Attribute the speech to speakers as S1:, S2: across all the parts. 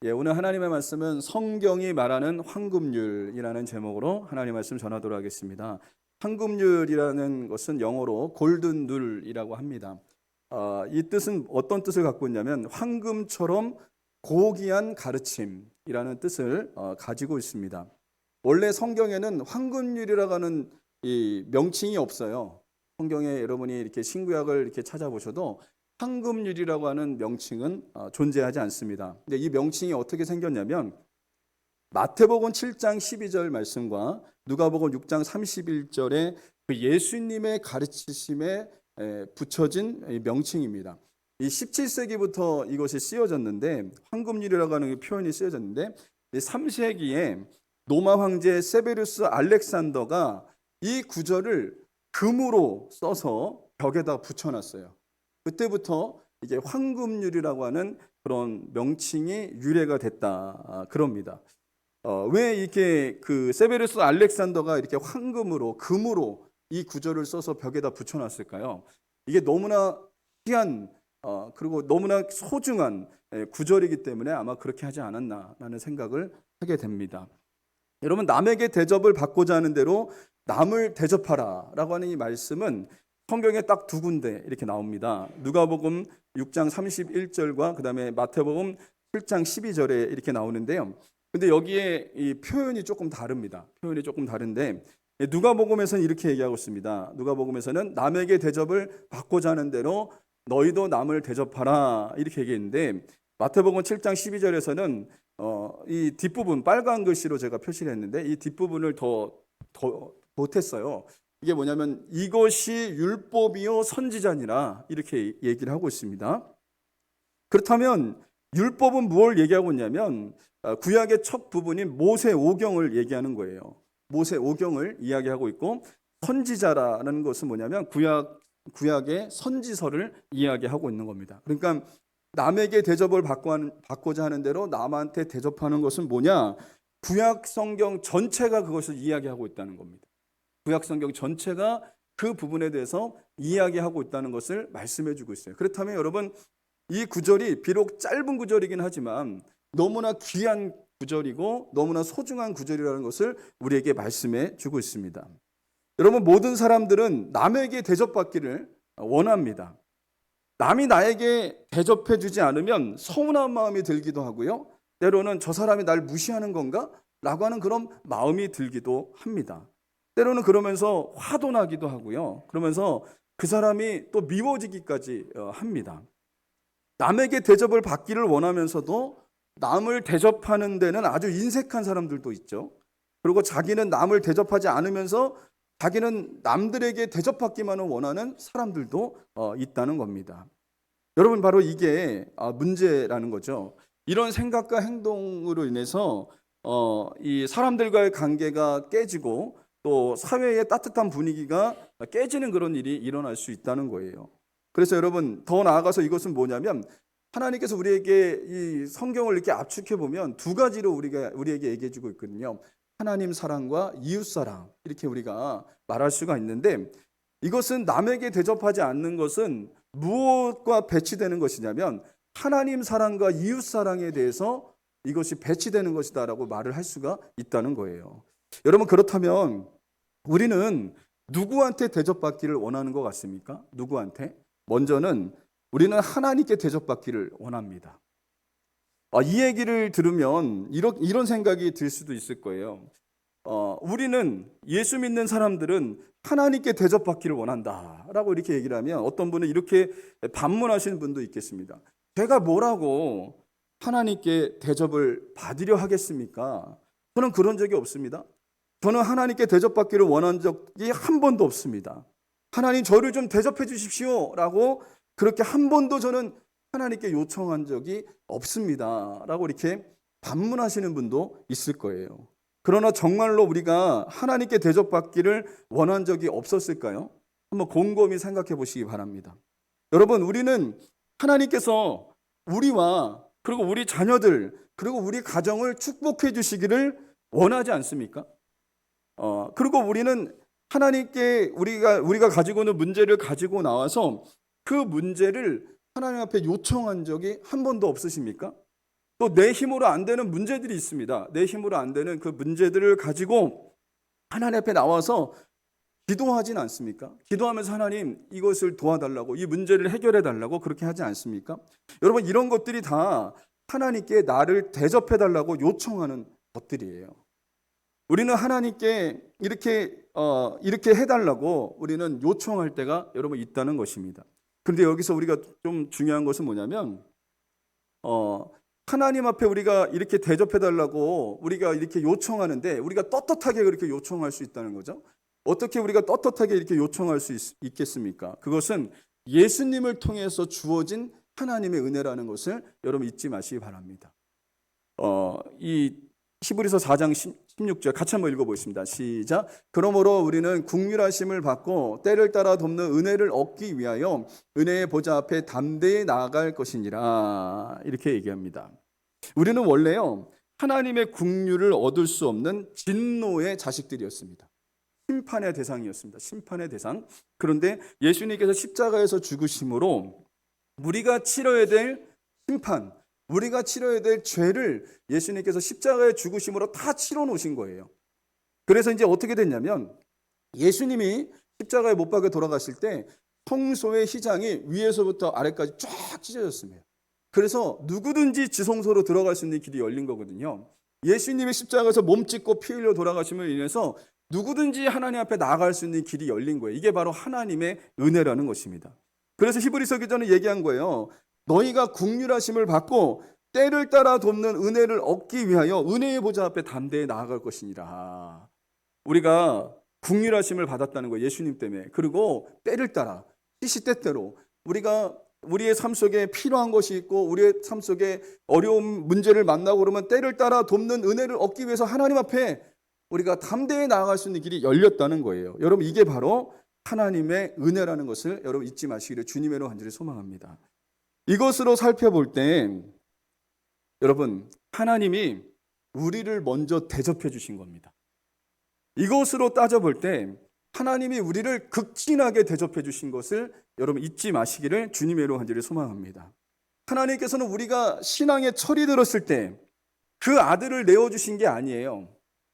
S1: 오늘 하나님의 말씀은 성경이 말하는 황금률이라는 제목으로 하나님의 말씀 전하도록 하겠습니다. 황금률이라는 것은 영어로 골든 룰이라고 합니다. 이 뜻은 어떤 뜻을 갖고 있냐면 황금처럼 고귀한 가르침이라는 뜻을 가지고 있습니다. 원래 성경에는 황금률이라고 하는 이 명칭이 없어요. 성경에 여러분이 이렇게 신구약을 이렇게 찾아보셔도 황금률이라고 하는 명칭은 존재하지 않습니다. 근데 이 명칭이 어떻게 생겼냐면 마태복음 7장 12절 말씀과 누가복음 6장 31절에 그 예수님의 가르치심에 붙여진 명칭입니다. 이 17세기부터 이것이 쓰여졌는데 황금률이라고 하는 표현이 쓰여졌는데 3세기에 로마 황제 세베루스 알렉산더가 이 구절을 금으로 써서 벽에다 붙여놨어요. 그때부터 이게 황금률이라고 하는 그런 명칭이 유래가 됐다 그럽니다. 왜 이렇게 그 세베르스 알렉산더가 이렇게 황금으로 금으로 이 구절을 써서 벽에다 붙여놨을까요? 이게 너무나 귀한 그리고 너무나 소중한 구절이기 때문에 아마 그렇게 하지 않았나라는 생각을 하게 됩니다. 여러분, 남에게 대접을 받고자 하는 대로 남을 대접하라라고 하는 이 말씀은 성경에 딱 두 군데 이렇게 나옵니다. 누가복음 6장 31절과 그다음에 마태복음 7장 12절에 이렇게 나오는데요. 근데 여기에 이 표현이 조금 다릅니다. 표현이 조금 다른데 누가복음에서는 이렇게 얘기하고 있습니다. 누가복음에서는 남에게 대접을 받고자 하는 대로 너희도 남을 대접하라 이렇게 얘기했는데 마태복음 7장 12절에서는 이 뒷부분 빨간 글씨로 제가 표시를 했는데 이 뒷부분을 더 못했어요. 이게 뭐냐면 이것이 율법이요 선지자니라 이렇게 얘기를 하고 있습니다. 그렇다면 율법은 무엇을 얘기하고 있냐면 구약의 첫 부분인 모세오경을 얘기하는 거예요. 모세오경을 이야기하고 있고 선지자라는 것은 뭐냐면 구약의 선지서를 이야기하고 있는 겁니다. 그러니까 남에게 대접을 받고자 하는 대로 남한테 대접하는 것은 뭐냐? 구약 성경 전체가 그것을 이야기하고 있다는 겁니다. 구약 성경 전체가 그 부분에 대해서 이야기하고 있다는 것을 말씀해 주고 있어요. 그렇다면 여러분, 이 구절이 비록 짧은 구절이긴 하지만 너무나 귀한 구절이고 너무나 소중한 구절이라는 것을 우리에게 말씀해 주고 있습니다. 여러분, 모든 사람들은 남에게 대접받기를 원합니다. 남이 나에게 대접해 주지 않으면 서운한 마음이 들기도 하고요. 때로는 저 사람이 날 무시하는 건가? 라고 하는 그런 마음이 들기도 합니다. 때로는 그러면서 화도 나기도 하고요. 그러면서 그 사람이 또 미워지기까지 합니다. 남에게 대접을 받기를 원하면서도 남을 대접하는 데는 아주 인색한 사람들도 있죠. 그리고 자기는 남을 대접하지 않으면서 자기는 남들에게 대접받기만을 원하는 사람들도 있다는 겁니다. 여러분, 바로 이게 문제라는 거죠. 이런 생각과 행동으로 인해서 이 사람들과의 관계가 깨지고 또 사회의 따뜻한 분위기가 깨지는 그런 일이 일어날 수 있다는 거예요. 그래서 여러분, 더 나아가서 이것은 뭐냐면 하나님께서 우리에게 이 성경을 이렇게 압축해 보면 두 가지로 우리에게 얘기해 주고 있거든요. 하나님 사랑과 이웃 사랑, 이렇게 우리가 말할 수가 있는데 이것은 남에게 대접하지 않는 것은 무엇과 배치되는 것이냐면 하나님 사랑과 이웃 사랑에 대해서 이것이 배치되는 것이다라고 말을 할 수가 있다는 거예요. 여러분, 그렇다면 우리는 누구한테 대접받기를 원하는 것 같습니까? 누구한테? 먼저는 우리는 하나님께 대접받기를 원합니다. 이 얘기를 들으면 이런 생각이 들 수도 있을 거예요. 우리는 예수 믿는 사람들은 하나님께 대접받기를 원한다라고 이렇게 얘기를 하면 어떤 분은 이렇게 반문하시는 분도 있겠습니다. 제가 뭐라고 하나님께 대접을 받으려 하겠습니까? 저는 그런 적이 없습니다. 저는 하나님께 대접받기를 원한 적이 한 번도 없습니다. 하나님, 저를 좀 대접해 주십시오 라고 그렇게 한 번도 저는 하나님께 요청한 적이 없습니다 라고 이렇게 반문하시는 분도 있을 거예요. 그러나 정말로 우리가 하나님께 대접받기를 원한 적이 없었을까요? 한번 곰곰이 생각해 보시기 바랍니다. 여러분, 우리는 하나님께서 우리와 그리고 우리 자녀들 그리고 우리 가정을 축복해 주시기를 원하지 않습니까? 그리고 우리는 하나님께 우리가 가지고 있는 문제를 가지고 나와서 그 문제를 하나님 앞에 요청한 적이 한 번도 없으십니까? 또 내 힘으로 안 되는 문제들이 있습니다. 내 힘으로 안 되는 그 문제들을 가지고 하나님 앞에 나와서 기도하진 않습니까? 기도하면서 하나님 이것을 도와달라고, 이 문제를 해결해 달라고 그렇게 하지 않습니까? 여러분, 이런 것들이 다 하나님께 나를 대접해 달라고 요청하는 것들이에요. 우리는 하나님께 이렇게 해달라고 우리는 요청할 때가 여러분 있다는 것입니다. 그런데 여기서 우리가 좀 중요한 것은 뭐냐면 하나님 앞에 우리가 이렇게 대접해 달라고 우리가 이렇게 요청하는데 우리가 떳떳하게 그렇게 요청할 수 있다는 거죠. 어떻게 우리가 떳떳하게 이렇게 요청할 수 있겠습니까? 그것은 예수님을 통해서 주어진 하나님의 은혜라는 것을 여러분 잊지 마시기 바랍니다. 이 히브리서 4장 16절 같이 한번 읽어보겠습니다. 시작. 그러므로 우리는 긍휼하심을 받고 때를 따라 돕는 은혜를 얻기 위하여 은혜의 보좌 앞에 담대히 나아갈 것이니라. 이렇게 얘기합니다. 우리는 원래요 하나님의 긍휼을 얻을 수 없는 진노의 자식들이었습니다. 심판의 대상이었습니다. 심판의 대상. 그런데 예수님께서 십자가에서 죽으심으로 우리가 치러야 될 심판, 우리가 치러야 될 죄를 예수님께서 십자가에 죽으심으로 다 치러 놓으신 거예요. 그래서 이제 어떻게 됐냐면 예수님이 십자가에 못 박혀 돌아가실 때 성소의 휘장이 위에서부터 아래까지 쫙 찢어졌습니다. 그래서 누구든지 지성소로 들어갈 수 있는 길이 열린 거거든요. 예수님이 십자가에서 몸 찢고 피 흘려 돌아가심을 인해서 누구든지 하나님 앞에 나아갈 수 있는 길이 열린 거예요. 이게 바로 하나님의 은혜라는 것입니다. 그래서 히브리서 기자는 얘기한 거예요. 너희가 긍휼하심을 받고 때를 따라 돕는 은혜를 얻기 위하여 은혜의 보좌 앞에 담대히 나아갈 것이니라. 우리가 긍휼하심을 받았다는 거예요. 예수님 때문에. 그리고 때를 따라 시시때때로 우리가 우리의 삶 속에 필요한 것이 있고 우리의 삶 속에 어려운 문제를 만나고 그러면 때를 따라 돕는 은혜를 얻기 위해서 하나님 앞에 우리가 담대히 나아갈 수 있는 길이 열렸다는 거예요. 여러분, 이게 바로 하나님의 은혜라는 것을 여러분 잊지 마시기를 주님의 이름으로 간절히 소망합니다. 이것으로 살펴볼 때 여러분 하나님이 우리를 먼저 대접해 주신 겁니다. 이것으로 따져볼 때 하나님이 우리를 극진하게 대접해 주신 것을 여러분 잊지 마시기를 주님의 이름으로 간절히 소망합니다. 하나님께서는 우리가 신앙에 철이 들었을 때 그 아들을 내어주신 게 아니에요.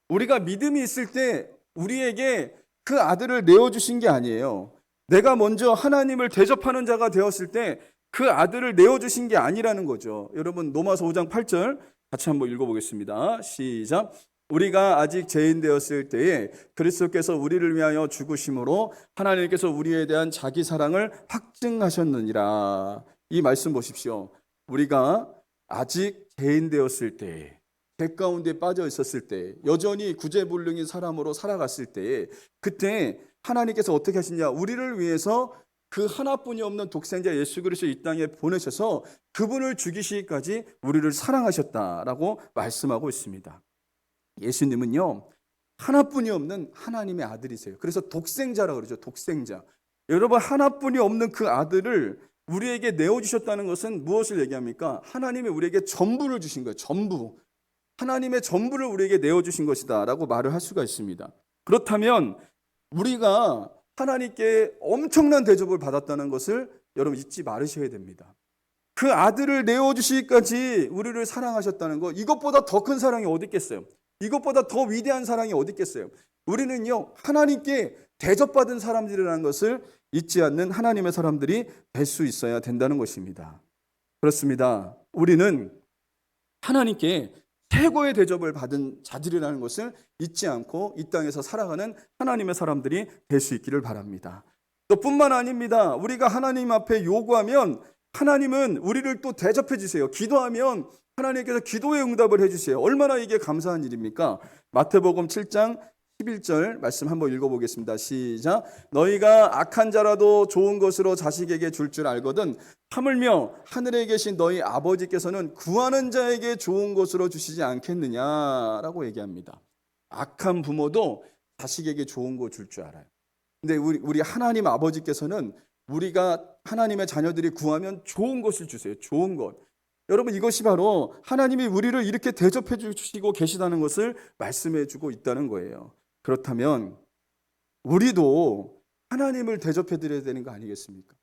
S1: 우리가 믿음이 있을 때 우리에게 그 아들을 내어주신 게 아니에요. 내가 먼저 하나님을 대접하는 자가 되었을 때 그 아들을 내어주신 게 아니라는 거죠. 여러분 로마서 5장 8절 같이 한번 읽어보겠습니다. 시작. 우리가 아직 죄인 되었을 때에 그리스도께서 우리를 위하여 죽으심으로 하나님께서 우리에 대한 자기 사랑을 확증하셨느니라. 이 말씀 보십시오. 우리가 아직 죄인 되었을 때에, 죄 가운데 빠져 있었을 때, 여전히 구제불능인 사람으로 살아갔을 때에, 그때 하나님께서 어떻게 하시냐? 우리를 위해서 그 하나뿐이 없는 독생자 예수 그리스도 이 땅에 보내셔서 그분을 죽이시기까지 우리를 사랑하셨다라고 말씀하고 있습니다. 예수님은요 하나뿐이 없는 하나님의 아들이세요. 그래서 독생자라고 그러죠. 독생자. 여러분, 하나뿐이 없는 그 아들을 우리에게 내어주셨다는 것은 무엇을 얘기합니까? 하나님이 우리에게 전부를 주신 거예요. 전부. 하나님의 전부를 우리에게 내어주신 것이다 라고 말을 할 수가 있습니다. 그렇다면 우리가 하나님께 엄청난 대접을 받았다는 것을 여러분 잊지 말으셔야 됩니다. 그 아들을 내어주시기까지 우리를 사랑하셨다는 것, 이것보다 더 큰 사랑이 어디 있겠어요? 이것보다 더 위대한 사랑이 어디 있겠어요? 우리는요 하나님께 대접받은 사람들이라는 것을 잊지 않는 하나님의 사람들이 될 수 있어야 된다는 것입니다. 그렇습니다. 우리는 하나님께 최고의 대접을 받은 자들이라는 것을 잊지 않고 이 땅에서 살아가는 하나님의 사람들이 될 수 있기를 바랍니다. 또 뿐만 아닙니다. 우리가 하나님 앞에 요구하면 하나님은 우리를 또 대접해 주세요. 기도하면 하나님께서 기도의 응답을 해주세요. 얼마나 이게 감사한 일입니까? 마태복음 7장 11절 말씀 한번 읽어보겠습니다. 시작. 너희가 악한 자라도 좋은 것으로 자식에게 줄 줄 알거든 하물며 하늘에 계신 너희 아버지께서는 구하는 자에게 좋은 것으로 주시지 않겠느냐라고 얘기합니다. 악한 부모도 자식에게 좋은 거 줄 줄 알아요. 근데 우리 하나님 아버지께서는 우리가 하나님의 자녀들이 구하면 좋은 것을 주세요. 좋은 것. 여러분, 이것이 바로 하나님이 우리를 이렇게 대접해 주시고 계시다는 것을 말씀해 주고 있다는 거예요. 그렇다면 우리도 하나님을 대접해 드려야 되는 거 아니겠습니까?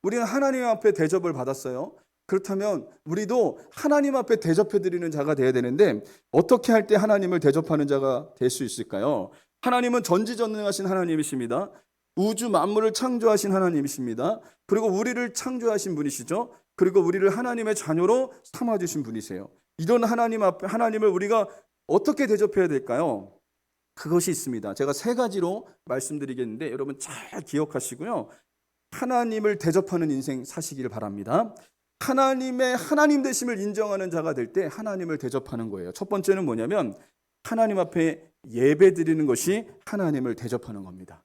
S1: 우리는 하나님 앞에 대접을 받았어요. 그렇다면 우리도 하나님 앞에 대접해드리는 자가 되어야 되는데 어떻게 할 때 하나님을 대접하는 자가 될 수 있을까요? 하나님은 전지전능하신 하나님이십니다. 우주 만물을 창조하신 하나님이십니다. 그리고 우리를 창조하신 분이시죠. 그리고 우리를 하나님의 자녀로 삼아주신 분이세요. 이런 하나님 앞에 하나님을 우리가 어떻게 대접해야 될까요? 그것이 있습니다. 제가 세 가지로 말씀드리겠는데 여러분 잘 기억하시고요. 하나님을 대접하는 인생 사시기를 바랍니다. 하나님의 하나님 되심을 인정하는 자가 될 때 하나님을 대접하는 거예요. 첫 번째는 뭐냐면 하나님 앞에 예배 드리는 것이 하나님을 대접하는 겁니다.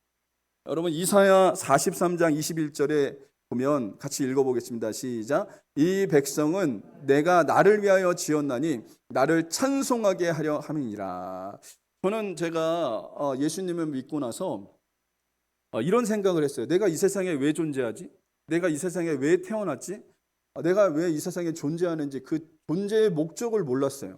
S1: 여러분 이사야 43장 21절에 보면 같이 읽어보겠습니다. 시작. 이 백성은 내가 나를 위하여 지었나니 나를 찬송하게 하려 함이니라. 저는 제가 예수님을 믿고 나서 이런 생각을 했어요. 내가 이 세상에 왜 존재하지? 내가 이 세상에 왜 태어났지? 내가 왜 이 세상에 존재하는지 그 존재의 목적을 몰랐어요.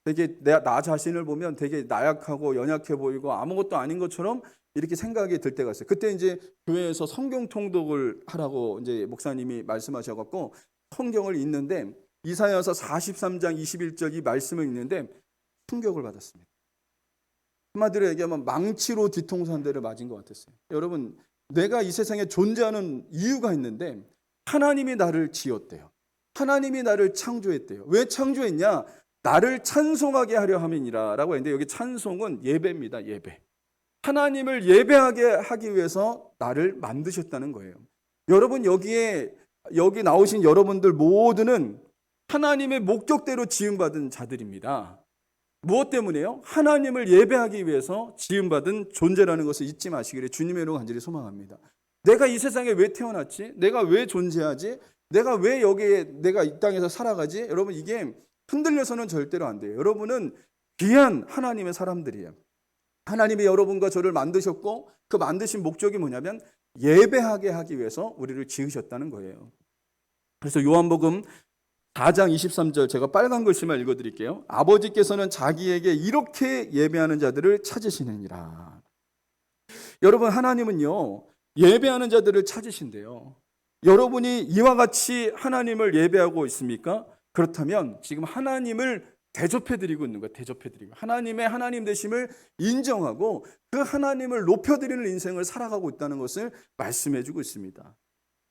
S1: 되게 나 자신을 보면 되게 나약하고 연약해 보이고 아무것도 아닌 것처럼 이렇게 생각이 들 때가 있어요. 그때 이제 교회에서 성경 통독을 하라고 이제 목사님이 말씀하셔갖고 성경을 읽는데 이사야서 43장 21절 이 말씀을 읽는데 충격을 받았습니다. 한마디로 얘기하면 망치로 뒤통수 한 대를 맞은 것 같았어요. 여러분, 내가 이 세상에 존재하는 이유가 있는데 하나님이 나를 지었대요. 하나님이 나를 창조했대요. 왜 창조했냐? 나를 찬송하게 하려 함이니라 라고 했는데 여기 찬송은 예배입니다. 예배. 하나님을 예배하게 하기 위해서 나를 만드셨다는 거예요. 여러분 여기 나오신 여러분들 모두는 하나님의 목적대로 지음받은 자들입니다. 무엇 때문에요? 하나님을 예배하기 위해서 지음받은 존재라는 것을 잊지 마시기를 주님의 이름으로 간절히 소망합니다. 내가 이 세상에 왜 태어났지? 내가 왜 존재하지? 내가 왜 내가 이 땅에서 살아가지? 여러분 이게 흔들려서는 절대로 안 돼요. 여러분은 귀한 하나님의 사람들이에요. 하나님이 여러분과 저를 만드셨고 그 만드신 목적이 뭐냐면 예배하게 하기 위해서 우리를 지으셨다는 거예요. 그래서 요한복음 4장 23절 제가 빨간 글씨만 읽어드릴게요. 아버지께서는 자기에게 이렇게 예배하는 자들을 찾으시느니라. 여러분 하나님은요 예배하는 자들을 찾으신대요. 여러분이 이와 같이 하나님을 예배하고 있습니까? 그렇다면 지금 하나님을 대접해드리고 있는 거예요. 대접해드리고 하나님의 하나님 되심을 인정하고 그 하나님을 높여드리는 인생을 살아가고 있다는 것을 말씀해주고 있습니다.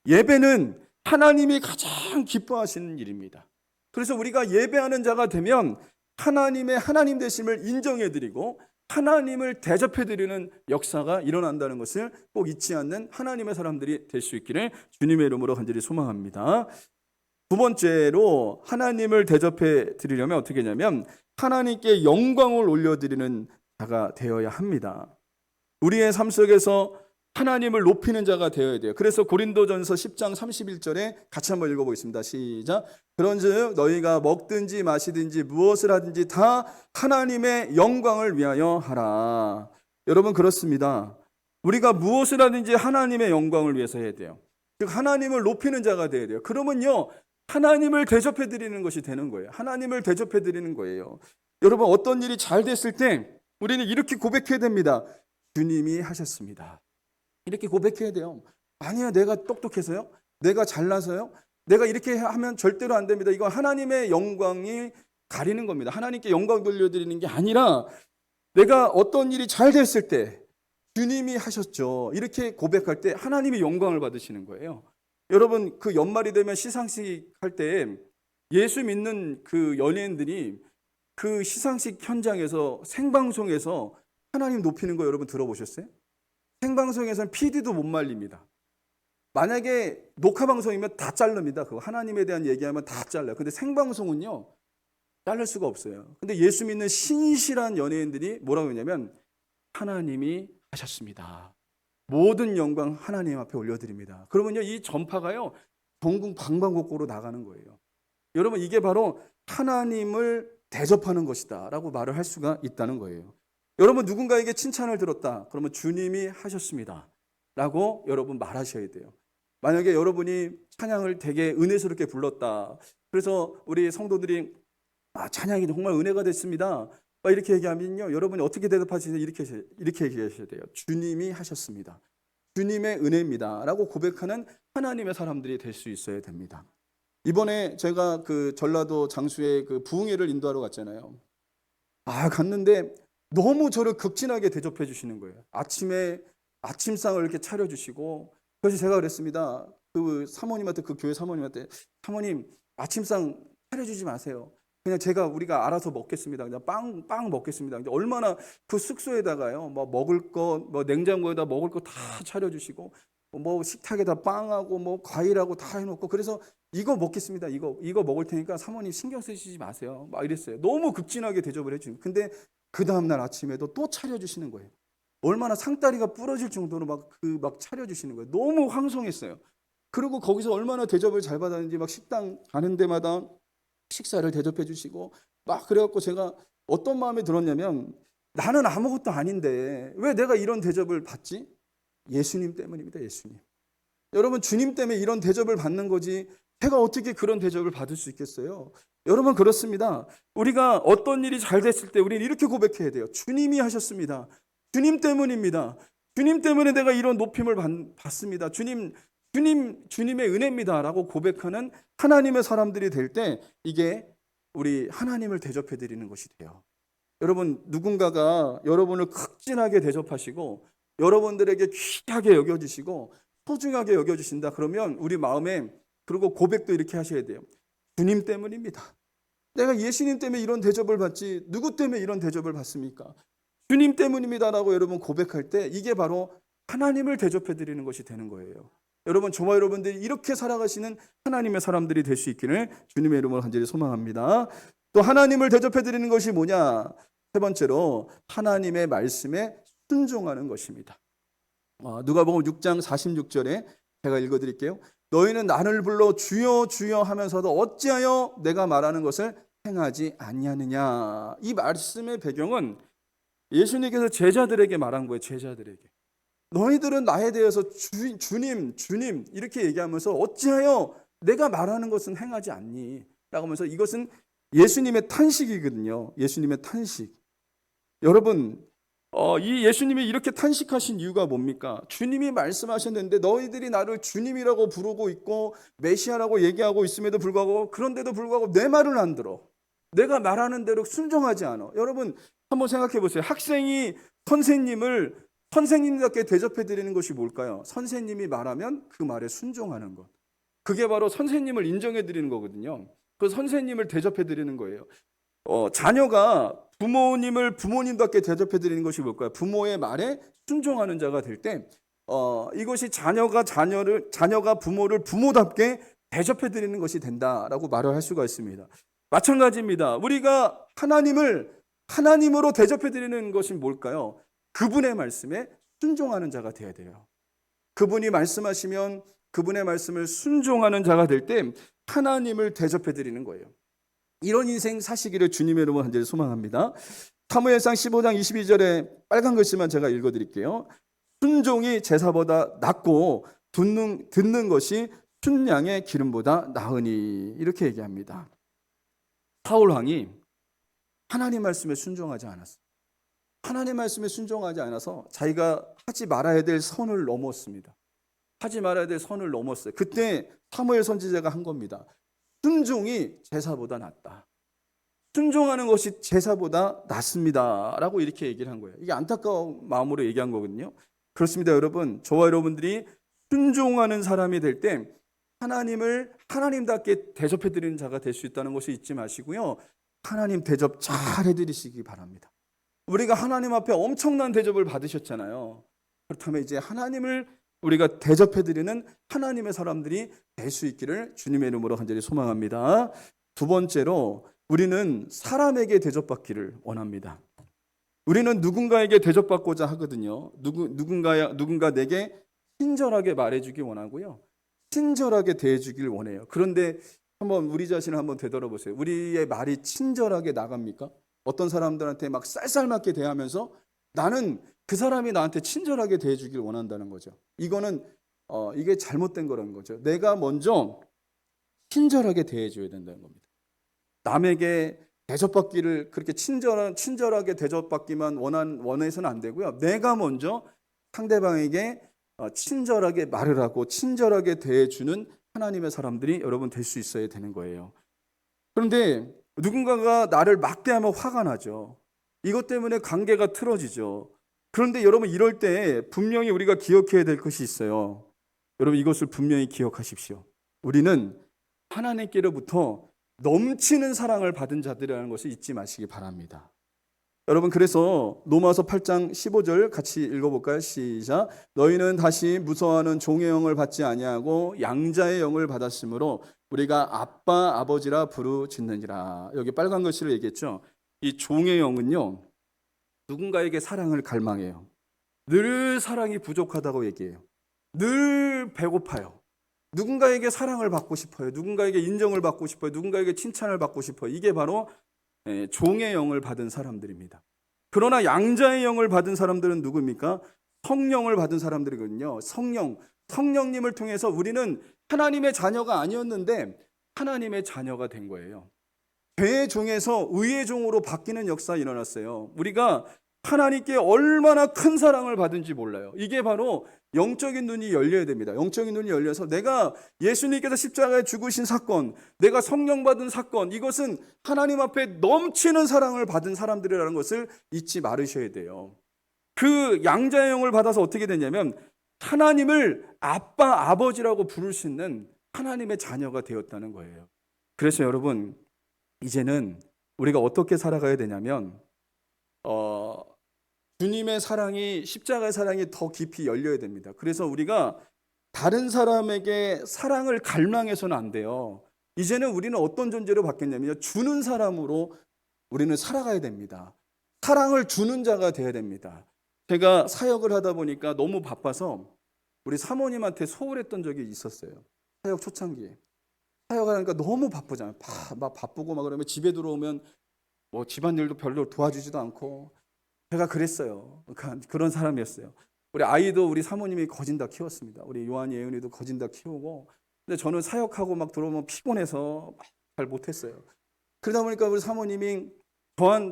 S1: 예배는 하나님이 가장 기뻐하시는 일입니다. 그래서 우리가 예배하는 자가 되면 하나님의 하나님 되심을 인정해드리고 하나님을 대접해드리는 역사가 일어난다는 것을 꼭 잊지 않는 하나님의 사람들이 될 수 있기를 주님의 이름으로 간절히 소망합니다. 두 번째로 하나님을 대접해 드리려면 어떻게 하냐면 하나님께 영광을 올려드리는 자가 되어야 합니다. 우리의 삶 속에서 하나님을 높이는 자가 되어야 돼요. 그래서 고린도전서 10장 31절에 같이 한번 읽어보겠습니다. 시작. 그런즉 너희가 먹든지 마시든지 무엇을 하든지 다 하나님의 영광을 위하여 하라. 여러분 그렇습니다. 우리가 무엇을 하든지 하나님의 영광을 위해서 해야 돼요. 즉 하나님을 높이는 자가 되어야 돼요. 그러면요 하나님을 대접해 드리는 것이 되는 거예요. 하나님을 대접해 드리는 거예요. 여러분 어떤 일이 잘 됐을 때 우리는 이렇게 고백해야 됩니다. 주님이 하셨습니다. 이렇게 고백해야 돼요. 아니야 내가 똑똑해서요? 내가 잘나서요? 내가 이렇게 하면 절대로 안 됩니다. 이건 하나님의 영광이 가리는 겁니다. 하나님께 영광 돌려드리는 게 아니라 내가 어떤 일이 잘 됐을 때 주님이 하셨죠. 이렇게 고백할 때 하나님이 영광을 받으시는 거예요. 여러분 그 연말이 되면 시상식 할 때 예수 믿는 그 연예인들이 그 시상식 현장에서 생방송에서 하나님 높이는 거 여러분 들어보셨어요? 생방송에서는 PD도 못 말립니다. 만약에 녹화방송이면 다 자릅니다. 그거 하나님에 대한 얘기하면 다 잘라요. 근데 생방송은요 자를 수가 없어요. 근데 예수 믿는 신실한 연예인들이 뭐라고 하냐면 하나님이 하셨습니다. 모든 영광 하나님 앞에 올려드립니다. 그러면요 이 전파가요 전국 방방곡곡으로 나가는 거예요. 여러분 이게 바로 하나님을 대접하는 것이다 라고 말을 할 수가 있다는 거예요. 여러분 누군가에게 칭찬을 들었다 그러면 주님이 하셨습니다 라고 여러분 말하셔야 돼요. 만약에 여러분이 찬양을 되게 은혜스럽게 불렀다 그래서 우리 성도들이 찬양이 정말 은혜가 됐습니다 이렇게 얘기하면요 여러분이 어떻게 대답하시냐 이렇게 얘기하셔야 돼요. 주님이 하셨습니다. 주님의 은혜입니다 라고 고백하는 하나님의 사람들이 될 수 있어야 됩니다. 이번에 제가 그 전라도 장수에 그 부흥회를 인도하러 갔잖아요. 갔는데 너무 저를 극진하게 대접해 주시는 거예요. 아침에 아침상을 이렇게 차려 주시고, 그래서 제가 그랬습니다. 그 사모님한테, 그 교회 사모님한테, 사모님 아침상 차려 주지 마세요. 그냥 우리가 알아서 먹겠습니다. 그냥 빵 먹겠습니다. 근데 얼마나 그 숙소에다가요, 뭐 먹을 거, 뭐 냉장고에다 먹을 거 다 차려 주시고, 뭐 식탁에다 빵하고 뭐 과일하고 다 해놓고, 그래서 이거 먹겠습니다. 이거 먹을 테니까 사모님 신경 쓰시지 마세요. 막 이랬어요. 너무 극진하게 대접을 해주는. 근데 그 다음날 아침에도 또 차려주시는 거예요. 얼마나 상다리가 부러질 정도로 막 차려주시는 거예요. 너무 황송했어요. 그리고 거기서 얼마나 대접을 잘 받았는지, 막 식당 가는 데마다 식사를 대접해 주시고, 막 그래갖고 제가 어떤 마음이 들었냐면, 나는 아무것도 아닌데 왜 내가 이런 대접을 받지? 예수님 때문입니다. 예수님. 여러분, 주님 때문에 이런 대접을 받는 거지 제가 어떻게 그런 대접을 받을 수 있겠어요? 여러분, 그렇습니다. 우리가 어떤 일이 잘 됐을 때 우리는 이렇게 고백해야 돼요. 주님이 하셨습니다. 주님 때문입니다. 주님 때문에 내가 이런 높임을 받습니다. 주님의 은혜입니다 라고 고백하는 하나님의 사람들이 될 때, 이게 우리 하나님을 대접해 드리는 것이 돼요. 여러분, 누군가가 여러분을 극진하게 대접하시고 여러분들에게 귀하게 여겨주시고 소중하게 여겨주신다 그러면 우리 마음에, 그리고 고백도 이렇게 하셔야 돼요. 주님 때문입니다. 내가 예수님 때문에 이런 대접을 받지 누구 때문에 이런 대접을 받습니까? 주님 때문입니다라고 여러분 고백할 때, 이게 바로 하나님을 대접해 드리는 것이 되는 거예요. 여러분, 저와 여러분들이 이렇게 살아가시는 하나님의 사람들이 될 수 있기를 주님의 이름으로 간절히 소망합니다. 또 하나님을 대접해 드리는 것이 뭐냐? 세 번째로 하나님의 말씀에 순종하는 것입니다. 누가복음 6장 46절에 제가 읽어드릴게요. 너희는 나를 불러 주여 주여 하면서도 어찌하여 내가 말하는 것을 행하지 아니하느냐. 이 말씀의 배경은 예수님께서 제자들에게 말한 거예요. 제자들에게. 너희들은 나에 대해서 주님 이렇게 얘기하면서 어찌하여 내가 말하는 것은 행하지 않니? 라고 하면서, 이것은 예수님의 탄식이거든요. 예수님의 탄식. 여러분, 이 예수님이 이렇게 탄식하신 이유가 뭡니까? 주님이 말씀하셨는데 너희들이 나를 주님이라고 부르고 있고 메시아라고 얘기하고 있음에도 불구하고, 그런데도 불구하고 내 말을 안 들어. 내가 말하는 대로 순종하지 않아. 여러분, 한번 생각해 보세요. 학생이 선생님답게 대접해 드리는 것이 뭘까요? 선생님이 말하면 그 말에 순종하는 것. 그게 바로 선생님을 인정해 드리는 거거든요. 그 선생님을 대접해 드리는 거예요. 자녀가 부모님을 부모님답게 대접해 드리는 것이 뭘까요? 부모의 말에 순종하는 자가 될 때, 이것이 자녀가 부모를 부모답게 대접해 드리는 것이 된다라고 말을 할 수가 있습니다. 마찬가지입니다. 우리가 하나님을 하나님으로 대접해 드리는 것이 뭘까요? 그분의 말씀에 순종하는 자가 되어야 돼요. 그분이 말씀하시면 그분의 말씀을 순종하는 자가 될 때 하나님을 대접해 드리는 거예요. 이런 인생 사시기를 주님의 이름으로 간절히 소망합니다. 사무엘상 15장 22절에 빨간 글씨만 제가 읽어드릴게요. 순종이 제사보다 낫고 듣는 것이 순양의 기름보다 나으니, 이렇게 얘기합니다. 사울 왕이 하나님 말씀에 순종하지 않았어요. 하나님 말씀에 순종하지 않아서 자기가 하지 말아야 될 선을 넘었습니다. 하지 말아야 될 선을 넘었어요. 그때 사무엘 선지자가 한 겁니다. 순종이 제사보다 낫다. 순종하는 것이 제사보다 낫습니다 라고 이렇게 얘기를 한 거예요. 이게 안타까운 마음으로 얘기한 거거든요. 그렇습니다. 여러분, 저와 여러분들이 순종하는 사람이 될 때 하나님을 하나님답게 대접해 드리는 자가 될 수 있다는 것을 잊지 마시고요, 하나님 대접 잘 해드리시기 바랍니다. 우리가 하나님 앞에 엄청난 대접을 받으셨잖아요. 그렇다면 이제 하나님을 우리가 대접해드리는 하나님의 사람들이 될 수 있기를 주님의 이름으로 간절히 소망합니다. 두 번째로, 우리는 사람에게 대접받기를 원합니다. 우리는 누군가에게 대접받고자 하거든요. 누군가 내게 친절하게 말해주기 원하고요, 친절하게 대해주길 원해요. 그런데 한번 우리 자신을 한번 되돌아보세요. 우리의 말이 친절하게 나갑니까? 어떤 사람들한테 막 쌀쌀맞게 대하면서 나는 그 사람이 나한테 친절하게 대해주길 원한다는 거죠. 이게 잘못된 거라는 거죠. 내가 먼저 친절하게 대해줘야 된다는 겁니다. 남에게 대접받기를 그렇게 친절하게 대접받기만 원해서는 안 되고요. 내가 먼저 상대방에게 친절하게 말을 하고 친절하게 대해주는 하나님의 사람들이 여러분 될 수 있어야 되는 거예요. 그런데 누군가가 나를 막대하면 화가 나죠. 이것 때문에 관계가 틀어지죠. 그런데 여러분 이럴 때 분명히 우리가 기억해야 될 것이 있어요. 여러분 이것을 분명히 기억하십시오. 우리는 하나님께로부터 넘치는 사랑을 받은 자들이라는 것을 잊지 마시기 바랍니다. 여러분 그래서 로마서 8장 15절 같이 읽어볼까요? 시작. 너희는 다시 무서워하는 종의 영을 받지 아니하고 양자의 영을 받았으므로 우리가 아빠 아버지라 부르짖느니라. 여기 빨간 글씨로 얘기했죠. 이 종의 영은요, 누군가에게 사랑을 갈망해요. 늘 사랑이 부족하다고 얘기해요. 늘 배고파요. 누군가에게 사랑을 받고 싶어요. 누군가에게 인정을 받고 싶어요. 누군가에게 칭찬을 받고 싶어요. 이게 바로 종의 영을 받은 사람들입니다. 그러나 양자의 영을 받은 사람들은 누구입니까? 성령을 받은 사람들이거든요. 성령님을 통해서 우리는 하나님의 자녀가 아니었는데 하나님의 자녀가 된 거예요. 죄의 종에서 의의 종으로 바뀌는 역사가 일어났어요. 우리가 하나님께 얼마나 큰 사랑을 받은지 몰라요. 이게 바로 영적인 눈이 열려야 됩니다. 영적인 눈이 열려서 내가 예수님께서 십자가에 죽으신 사건, 내가 성령 받은 사건, 이것은 하나님 앞에 넘치는 사랑을 받은 사람들이라는 것을 잊지 말으셔야 돼요. 그 양자의 영을 받아서 어떻게 되냐면 하나님을 아빠, 아버지라고 부를 수 있는 하나님의 자녀가 되었다는 거예요. 그래서 여러분 이제는 우리가 어떻게 살아가야 되냐면 주님의 사랑이, 십자가의 사랑이 더 깊이 열려야 됩니다. 그래서 우리가 다른 사람에게 사랑을 갈망해서는 안 돼요. 이제는 우리는 어떤 존재로 바뀌었냐면요, 주는 사람으로 우리는 살아가야 됩니다. 사랑을 주는 자가 돼야 됩니다. 제가 사역을 하다 보니까 너무 바빠서 우리 사모님한테 소홀했던 적이 있었어요. 사역 초창기에. 사역을 하니까 너무 바쁘잖아요. 막 바쁘고 막 그러면 집에 들어오면 뭐 집안일도 별로 도와주지도 않고 제가 그랬어요. 그러니까 그런 사람이었어요. 우리 아이도 우리 사모님이 거진 다 키웠습니다. 우리 요한이, 예은이도 거진 다 키우고. 근데 저는 사역하고 막 들어오면 피곤해서 잘 못했어요. 그러다 보니까 우리 사모님이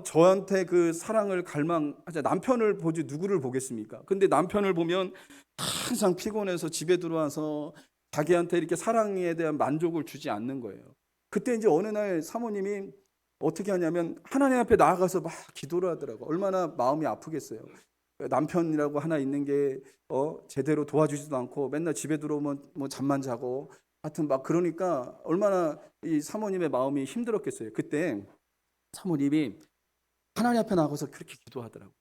S1: 저한테 그 사랑을 갈망하자. 남편을 보지 누구를 보겠습니까? 근데 남편을 보면 항상 피곤해서 집에 들어와서 자기한테 이렇게 사랑에 대한 만족을 주지 않는 거예요. 그때 이제 어느 날 사모님이 어떻게 하냐면 하나님 앞에 나아가서 막 기도를 하더라고. 얼마나 마음이 아프겠어요. 남편이라고 하나 있는 게 제대로 도와주지도 않고 맨날 집에 들어오면 뭐 잠만 자고 하여튼 막 그러니까 얼마나 이 사모님의 마음이 힘들었겠어요. 그때 사모님이 하나님 앞에 나가서 그렇게 기도하더라고요.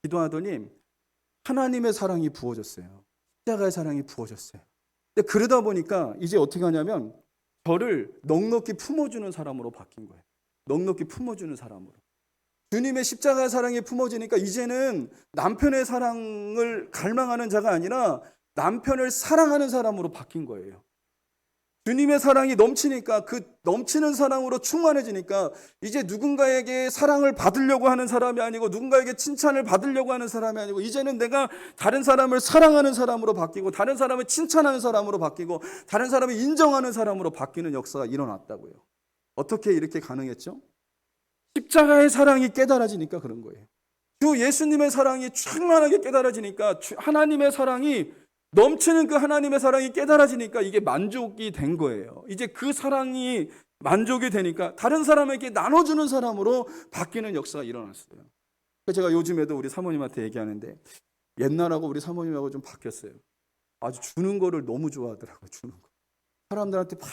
S1: 기도하더니 하나님의 사랑이 부어졌어요. 십자가의 사랑이 부어졌어요. 근데 그러다 보니까 이제 어떻게 하냐면 저를 넉넉히 품어주는 사람으로 바뀐 거예요. 넉넉히 품어주는 사람으로. 주님의 십자가의 사랑이 품어지니까 이제는 남편의 사랑을 갈망하는 자가 아니라 남편을 사랑하는 사람으로 바뀐 거예요. 주님의 사랑이 넘치니까 그 넘치는 사랑으로 충만해지니까 이제 누군가에게 사랑을 받으려고 하는 사람이 아니고 누군가에게 칭찬을 받으려고 하는 사람이 아니고 이제는 내가 다른 사람을 사랑하는 사람으로 바뀌고 다른 사람을 칭찬하는 사람으로 바뀌고 다른 사람을 인정하는 사람으로 바뀌는 역사가 일어났다고요. 어떻게 이렇게 가능했죠? 십자가의 사랑이 깨달아지니까 그런 거예요. 주 예수님의 사랑이 충만하게 깨달아지니까 하나님의 사랑이 넘치는 그 하나님의 사랑이 깨달아지니까 이게 만족이 된 거예요. 이제 그 사랑이 만족이 되니까 다른 사람에게 나눠주는 사람으로 바뀌는 역사가 일어났어요. 제가 요즘에도 우리 사모님한테 얘기하는데 옛날하고 우리 사모님하고 좀 바뀌었어요. 아주 주는 거를 너무 좋아하더라고요. 주는 거. 사람들한테 막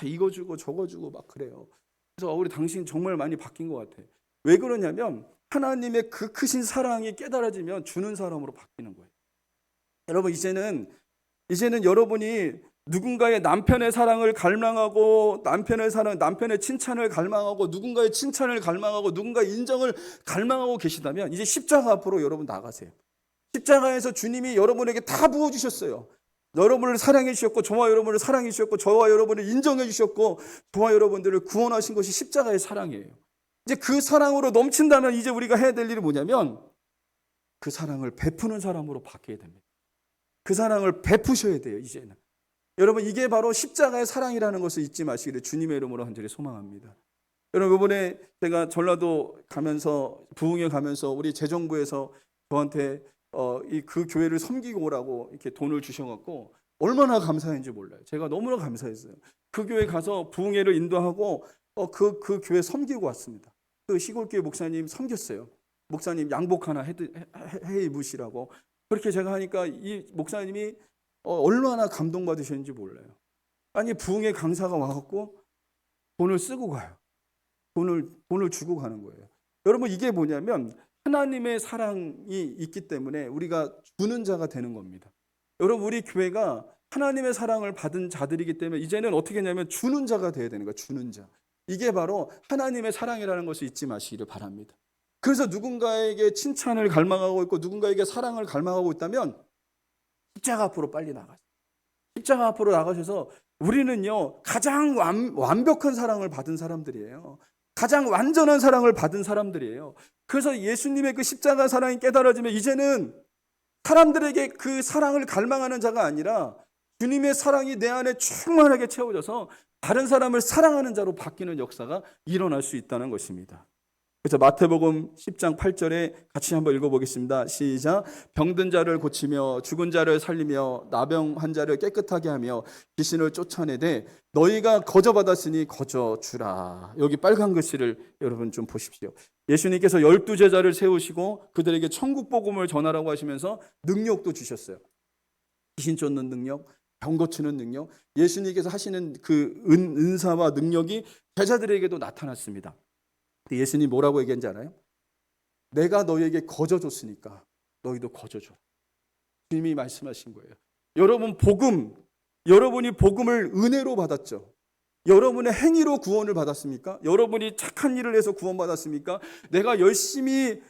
S1: 이거 주고 저거 주고 막 그래요. 그래서 우리 당신 정말 많이 바뀐 것 같아. 왜 그러냐면 하나님의 그 크신 사랑이 깨달아지면 주는 사람으로 바뀌는 거예요. 여러분 이제는 여러분이 누군가의 남편의 사랑을 갈망하고 남편의 칭찬을 갈망하고 누군가의 칭찬을 갈망하고 누군가의 인정을 갈망하고 계시다면 이제 십자가 앞으로 여러분 나가세요. 십자가에서 주님이 여러분에게 다 부어주셨어요. 여러분을 사랑해 주셨고 저와 여러분을 사랑해 주셨고 저와 여러분을 인정해 주셨고 저와 여러분들을 구원하신 것이 십자가의 사랑이에요. 이제 그 사랑으로 넘친다면 이제 우리가 해야 될 일이 뭐냐면 그 사랑을 베푸는 사람으로 바뀌어야 됩니다. 그 사랑을 베푸셔야 돼요. 이제는. 여러분 이게 바로 십자가의 사랑이라는 것을 잊지 마시기를 주님의 이름으로 간절히 소망합니다. 여러분 이번에 제가 전라도 가면서 부흥회 가면서 우리 재정부에서 저한테 그 교회를 섬기고 오라고 이렇게 돈을 주셔갖고 얼마나 감사했는지 몰라요. 제가 너무나 감사했어요. 그 교회 가서 부흥회를 인도하고 그 교회 섬기고 왔습니다. 그 시골교회 목사님 섬겼어요. 목사님 양복 하나 해 입으시라고. 그렇게 제가 하니까 이 목사님이 얼마나 감동받으셨는지 몰라요. 아니 부흥회 강사가 와갖고 돈을 쓰고 가요. 돈을 주고 가는 거예요. 여러분 이게 뭐냐면 하나님의 사랑이 있기 때문에 우리가 주는 자가 되는 겁니다. 여러분 우리 교회가 하나님의 사랑을 받은 자들이기 때문에 이제는 어떻게 했냐면 주는 자가 돼야 되는 거예요. 주는 자. 이게 바로 하나님의 사랑이라는 것을 잊지 마시기를 바랍니다. 그래서 누군가에게 칭찬을 갈망하고 있고 누군가에게 사랑을 갈망하고 있다면 십자가 앞으로 빨리 나가세요. 십자가 앞으로 나가셔서 우리는요 가장 완벽한 사랑을 받은 사람들이에요. 가장 완전한 사랑을 받은 사람들이에요. 그래서 예수님의 그 십자가 사랑이 깨달아지면 이제는 사람들에게 그 사랑을 갈망하는 자가 아니라 주님의 사랑이 내 안에 충만하게 채워져서 다른 사람을 사랑하는 자로 바뀌는 역사가 일어날 수 있다는 것입니다. 그래서 마태복음 10장 8절에 같이 한번 읽어보겠습니다. 시작. 병든 자를 고치며 죽은 자를 살리며 나병 환자를 깨끗하게 하며 귀신을 쫓아내되 너희가 거저 받았으니 거저 주라. 여기 빨간 글씨를 여러분 좀 보십시오. 예수님께서 12제자를 세우시고 그들에게 천국 복음을 전하라고 하시면서 능력도 주셨어요. 귀신 쫓는 능력, 병 고치는 능력, 예수님께서 하시는 그 은사와 능력이 제자들에게도 나타났습니다. 예수님 뭐라고 얘기했는지 알아요? 내가 너희에게 거저 줬으니까 너희도 거저 줘. 주님이 말씀하신 거예요. 여러분이 복음을 은혜로 받았죠. 여러분의 행위로 구원을 받았습니까? 여러분이 착한 일을 해서 구원받았습니까? 내가 열심히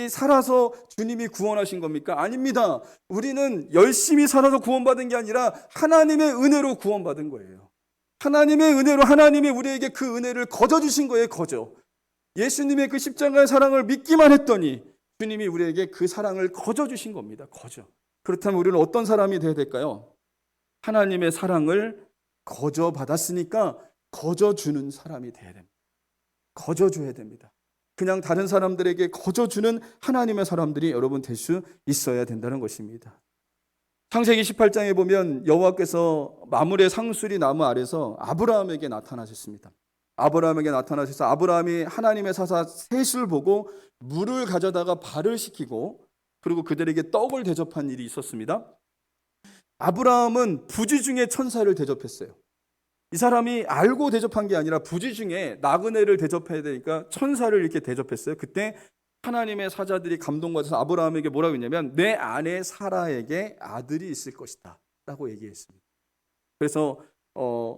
S1: 살아서 주님이 구원하신 겁니까? 아닙니다. 우리는 열심히 살아서 구원받은 게 아니라 하나님의 은혜로 구원받은 거예요. 하나님의 은혜로 하나님이 우리에게 그 은혜를 거저 주신 거예요. 거저. 예수님의 그 십자가의 사랑을 믿기만 했더니 주님이 우리에게 그 사랑을 거저 주신 겁니다. 거저. 그렇다면 우리는 어떤 사람이 되어야 될까요? 하나님의 사랑을 거저 받았으니까 거저 주는 사람이 돼야 됩니다. 거저 줘야 됩니다. 그냥 다른 사람들에게 거저 주는 하나님의 사람들이 여러분 될 수 있어야 된다는 것입니다. 창세기 18장에 보면 여호와께서 마물의 상수리 나무 아래서 아브라함에게 나타나셨습니다. 아브라함에게 나타나셔서 아브라함이 하나님의 사사 셋을 보고 물을 가져다가 발을 씻기고 그리고 그들에게 떡을 대접한 일이 있었습니다. 아브라함은 부지 중에 천사를 대접했어요. 이 사람이 알고 대접한 게 아니라 부지 중에 나그네를 대접해야 되니까 천사를 이렇게 대접했어요. 그때 하나님의 사자들이 감동받아서 아브라함에게 뭐라고 했냐면 내 아내 사라에게 아들이 있을 것이다 라고 얘기했습니다. 그래서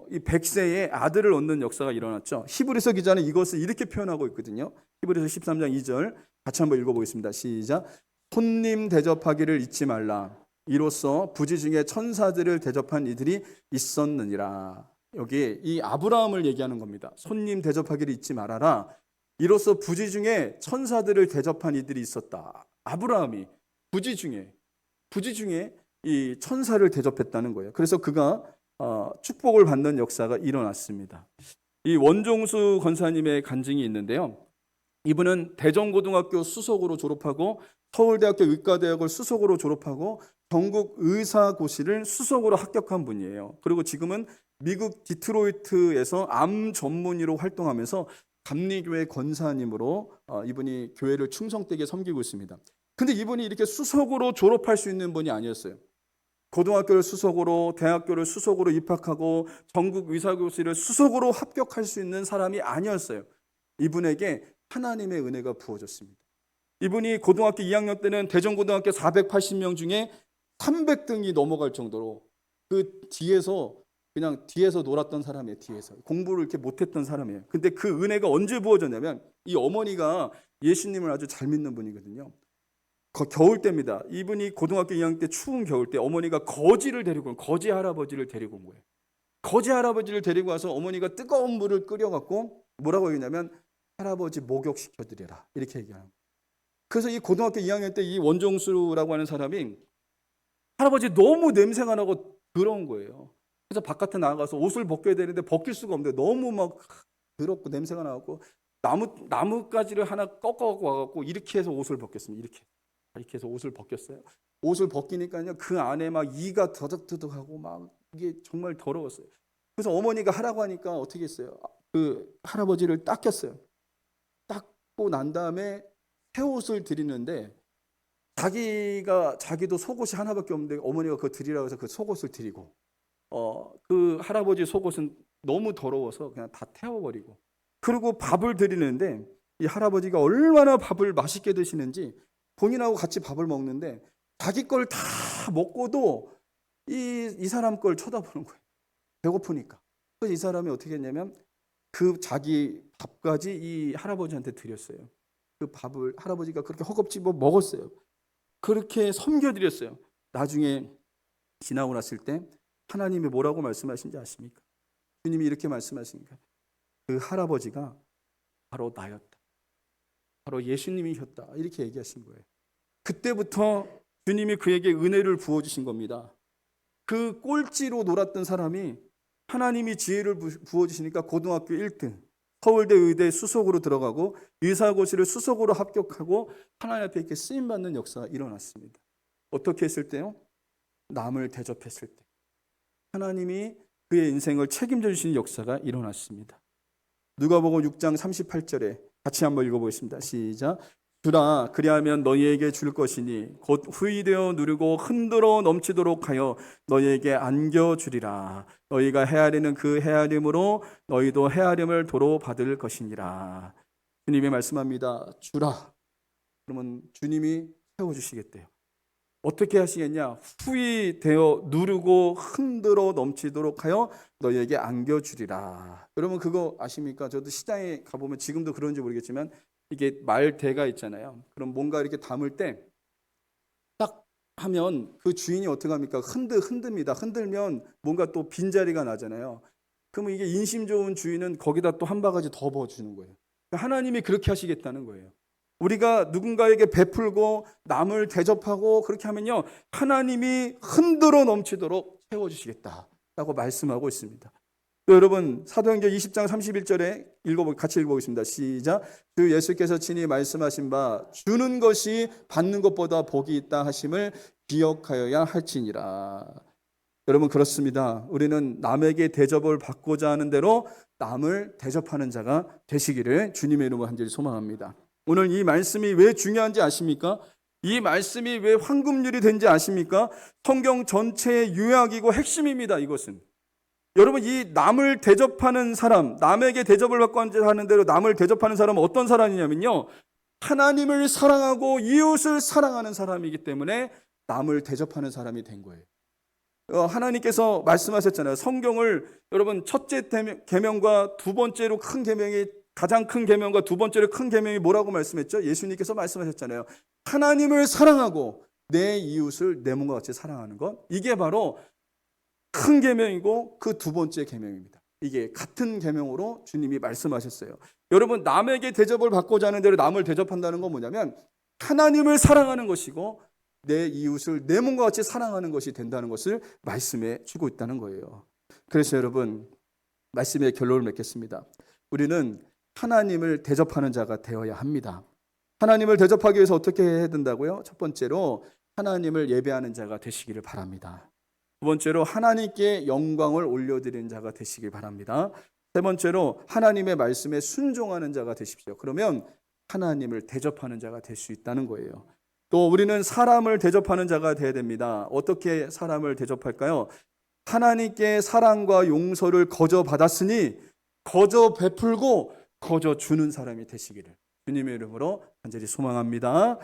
S1: 이 100세에 아들을 얻는 역사가 일어났죠. 히브리서 기자는 이것을 이렇게 표현하고 있거든요. 히브리서 13장 2절 같이 한번 읽어보겠습니다. 시작. 손님 대접하기를 잊지 말라. 이로써 부지 중에 천사들을 대접한 이들이 있었느니라. 여기 이 아브라함을 얘기하는 겁니다. 손님 대접하기를 잊지 말아라. 이로써 부지 중에 천사들을 대접한 이들이 있었다. 아브라함이 부지 중에 이 천사를 대접했다는 거예요. 그래서 그가 축복을 받는 역사가 일어났습니다. 이 원종수 권사님의 간증이 있는데요. 이분은 대전고등학교 수석으로 졸업하고 서울대학교 의과대학을 수석으로 졸업하고 전국 의사고시를 수석으로 합격한 분이에요. 그리고 지금은 미국 디트로이트에서 암 전문의로 활동하면서 감리교회 권사님으로 이분이 교회를 충성되게 섬기고 있습니다. 근데 이분이 이렇게 수석으로 졸업할 수 있는 분이 아니었어요. 고등학교를 수석으로, 대학교를 수석으로 입학하고 전국 의사고시를 수석으로 합격할 수 있는 사람이 아니었어요. 이분에게 하나님의 은혜가 부어졌습니다. 이분이 고등학교 2학년 때는 대전고등학교 480명 중에 300등이 넘어갈 정도로 그 뒤에서 놀았던 사람이에요. 뒤에서 공부를 이렇게 못했던 사람이에요. 근데 그 은혜가 언제 부어졌냐면 이 어머니가 예수님을 아주 잘 믿는 분이거든요. 겨울 때입니다. 이분이 고등학교 2학년 때 추운 겨울 때 어머니가 거지 할아버지를 데리고 온 거예요. 거지 할아버지를 데리고 와서 어머니가 뜨거운 물을 끓여갖고 뭐라고 얘기냐면 할아버지 목욕시켜드려라 이렇게 얘기하는 거예요. 그래서 이 고등학교 2학년 때 이 원종수라고 하는 사람이 할아버지 너무 냄새가 나고 더러운 거예요. 그래서 바깥에 나가서 옷을 벗겨야 되는데 벗길 수가 없는데 너무 막 더럽고 냄새가 나고 나뭇가지를 하나 꺾어 와갖고 이렇게 해서 옷을 벗겼습니다. 이렇게 해서 옷을 벗겼어요. 옷을 벗기니까요 그 안에 막 이가 더덕더덕하고 막 이게 정말 더러웠어요. 그래서 어머니가 하라고 하니까 어떻게 했어요? 그 할아버지를 닦였어요. 닦고 난 다음에 새 옷을 드리는데 자기도 속옷이 하나밖에 없는데 어머니가 그거 드리라고 해서 그 속옷을 드리고 그 할아버지 속옷은 너무 더러워서 그냥 다 태워버리고, 그리고 밥을 드리는데 이 할아버지가 얼마나 밥을 맛있게 드시는지 본인하고 같이 밥을 먹는데 자기 걸 다 먹고도 이 사람 걸 쳐다보는 거예요. 배고프니까. 그래서 이 사람이 어떻게 했냐면 그 자기 밥까지 이 할아버지한테 드렸어요. 그 밥을 할아버지가 그렇게 허겁지겁 먹었어요. 그렇게 섬겨드렸어요. 나중에 지나고 났을 때 하나님이 뭐라고 말씀하신지 아십니까? 주님이 이렇게 말씀하십니까? 그 할아버지가 바로 나였다. 바로 예수님이셨다. 이렇게 얘기하신 거예요. 그때부터 주님이 그에게 은혜를 부어주신 겁니다. 그 꼴찌로 놀았던 사람이 하나님이 지혜를 부어주시니까 고등학교 1등, 서울대 의대 수석으로 들어가고 의사고시를 수석으로 합격하고 하나님 앞에 이렇게 쓰임받는 역사가 일어났습니다. 어떻게 했을 때요? 남을 대접했을 때 하나님이 그의 인생을 책임져 주시는 역사가 일어났습니다. 누가복음 6장 38절에 같이 한번 읽어보겠습니다. 시작. 주라 그리하면 너희에게 줄 것이니 곧 후이되어 누르고 흔들어 넘치도록 하여 너희에게 안겨주리라. 너희가 헤아리는 그 헤아림으로 너희도 헤아림을 도로 받을 것이니라. 주님이 말씀합니다. 주라. 그러면 주님이 채워주시겠대요. 어떻게 하시겠냐? 후이되어 누르고 흔들어 넘치도록 하여 너희에게 안겨주리라. 여러분 그거 아십니까? 저도 시장에 가보면 지금도 그런지 모르겠지만 이게 말대가 있잖아요. 그럼 뭔가 이렇게 담을 때 딱 하면 그 주인이 어떻게 합니까? 흔듭니다. 흔들면 뭔가 또 빈자리가 나잖아요. 그러면 이게 인심 좋은 주인은 거기다 또 한 바가지 더 부어주는 거예요. 하나님이 그렇게 하시겠다는 거예요. 우리가 누군가에게 베풀고 남을 대접하고 그렇게 하면요 하나님이 흔들어 넘치도록 채워주시겠다라고 말씀하고 있습니다. 또 여러분 사도행전 20장 31절에 같이 읽어보겠습니다. 시작. 주 예수께서 친히 말씀하신 바 주는 것이 받는 것보다 복이 있다 하심을 기억하여야 할지니라. 여러분 그렇습니다. 우리는 남에게 대접을 받고자 하는 대로 남을 대접하는 자가 되시기를 주님의 이름으로 간절히 소망합니다. 오늘 이 말씀이 왜 중요한지 아십니까? 이 말씀이 왜 황금률이 된지 아십니까? 성경 전체의 요약이고 핵심입니다. 이것은 여러분 이 남을 대접하는 사람, 남에게 대접을 받고 하는 대로 남을 대접하는 사람은 어떤 사람이냐면요 하나님을 사랑하고 이웃을 사랑하는 사람이기 때문에 남을 대접하는 사람이 된 거예요. 하나님께서 말씀하셨잖아요. 성경을 여러분 첫째 계명과 두 번째로 큰 계명이 가장 큰 계명과 두 번째로 큰 계명이 뭐라고 말씀했죠? 예수님께서 말씀하셨잖아요. 하나님을 사랑하고 내 이웃을 내 몸과 같이 사랑하는 것. 이게 바로 큰 계명이고 그 두 번째 계명입니다. 이게 같은 계명으로 주님이 말씀하셨어요. 여러분 남에게 대접을 받고자 하는 대로 남을 대접한다는 건 뭐냐면 하나님을 사랑하는 것이고 내 이웃을 내 몸과 같이 사랑하는 것이 된다는 것을 말씀해 주고 있다는 거예요. 그래서 여러분 말씀의 결론을 맺겠습니다. 우리는 하나님을 대접하는 자가 되어야 합니다. 하나님을 대접하기 위해서 어떻게 해야 된다고요? 첫 번째로 하나님을 예배하는 자가 되시기를 바랍니다. 두 번째로 하나님께 영광을 올려드리는 자가 되시길 바랍니다. 세 번째로 하나님의 말씀에 순종하는 자가 되십시오. 그러면 하나님을 대접하는 자가 될 수 있다는 거예요. 또 우리는 사람을 대접하는 자가 되어야 됩니다. 어떻게 사람을 대접할까요? 하나님께 사랑과 용서를 거저 받았으니 거저 베풀고 거저 주는 사람이 되시기를 주님의 이름으로 간절히 소망합니다.